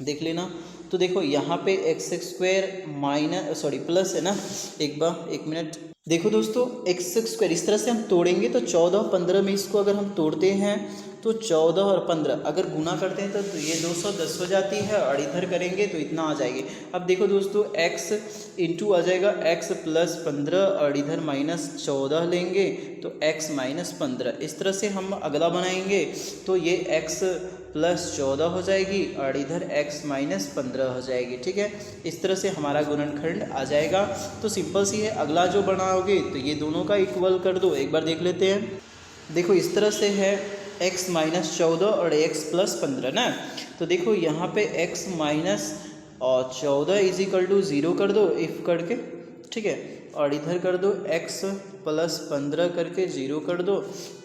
देख लेना। तो देखो यहाँ पे x² माइनस प्लस है ना, एक मिनट देखो दोस्तों, x² इस तरह से हम तोड़ेंगे तो 14 और 15 में इसको अगर हम तोड़ते हैं तो 14 और 15 अगर गुना करते हैं तो ये 210 हो जाती है, और इधर करेंगे तो इतना आ जाएगी। अब देखो दोस्तों, x इंटू आ जाएगा x प्लस 15 और इधर माइनस 14 लेंगे तो x माइनस 15। इस तरह से हम अगला बनाएंगे तो ये x प्लस 14 हो जाएगी और इधर x माइनस 15 हो जाएगी। ठीक है, इस तरह से हमारा गुणनखंड आ जाएगा। तो सिंपल सी है, अगला जो बनाओगे तो ये दोनों का इक्वल कर दो। एक बार देख लेते हैं। देखो इस तरह से है x माइनस 14 और x प्लस 15 ना। तो देखो यहाँ पे x minus 14 is equal to 0 कर दो इफ करके, ठीक है, और इधर कर दो x प्लस 15 करके 0 कर दो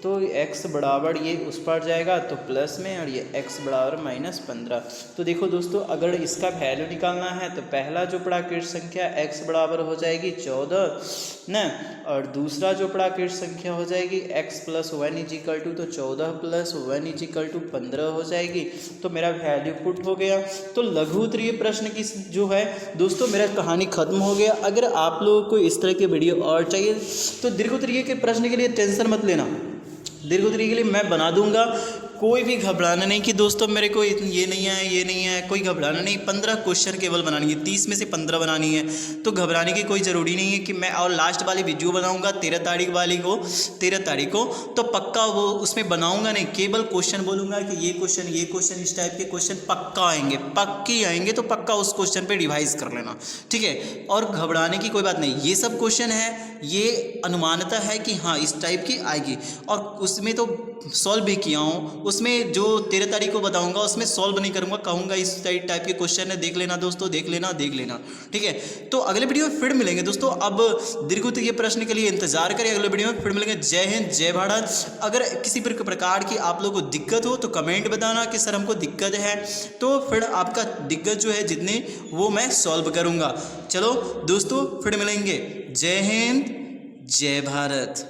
तो x बराबर ये उस पर जाएगा तो प्लस में, और ये x बराबर माइनस 15। तो देखो दोस्तों, अगर इसका वैल्यू निकालना है तो पहला जो प्राकृत संख्या x बराबर हो जाएगी 14 ना, और दूसरा जो प्राकृत संख्या हो जाएगी x plus 1 is equal to, तो 14 प्लस 1 इज इक्वल टू 15 हो जाएगी। तो मेरा वैल्यू पुट हो गया। तो लघु उत्तरीय प्रश्न की जो है दोस्तों मेरा कहानी खत्म हो गया। अगर आप लोगों को इस तरह के वीडियो और चाहिए तो दीर्घ उत्तरीय के प्रश्न के लिए टेंशन मत लेना, दीर्घ उत्तरीय के लिए मैं बना दूंगा। कोई भी घबराना नहीं कि दोस्तों मेरे को ये नहीं है, कोई घबराना नहीं। 15 क्वेश्चन केवल बनानी है, 30 में से 15 बनानी है, तो घबराने की कोई ज़रूरी नहीं है कि मैं और लास्ट वाली वीडियो बनाऊंगा 13 तारीख को तो पक्का वो उसमें बनाऊंगा नहीं, केवल क्वेश्चन बोलूँगा कि ये क्वेश्चन इस टाइप के क्वेश्चन पक्के आएंगे तो पक्का उस क्वेश्चन पर रिवाइज कर लेना। ठीक है, और घबराने की कोई बात नहीं। ये सब क्वेश्चन है, ये अनुमानता है कि हाँ इस टाइप की आएगी, और उसमें तो सॉल्व भी किया हूँ। उसमें जो 13 तारीख को बताऊंगा उसमें सॉल्व नहीं करूंगा, कहूँगा इस टाइप के क्वेश्चन है, देख लेना दोस्तों, देख लेना। ठीक है, तो अगले वीडियो में फिर मिलेंगे दोस्तों। अब दीर्घ उत्तरीय प्रश्न के लिए इंतजार करें, अगले वीडियो में फिर मिलेंगे। जय हिंद, जय भारत। अगर किसी प्रकार की आप लोगों को दिक्कत हो तो कमेंट बताना कि सर हमको दिक्कत है, तो फिर आपका दिक्कत जो है जितनी वो मैं सॉल्व करूँगा। चलो दोस्तों, फिर मिलेंगे। जय हिंद, जय भारत।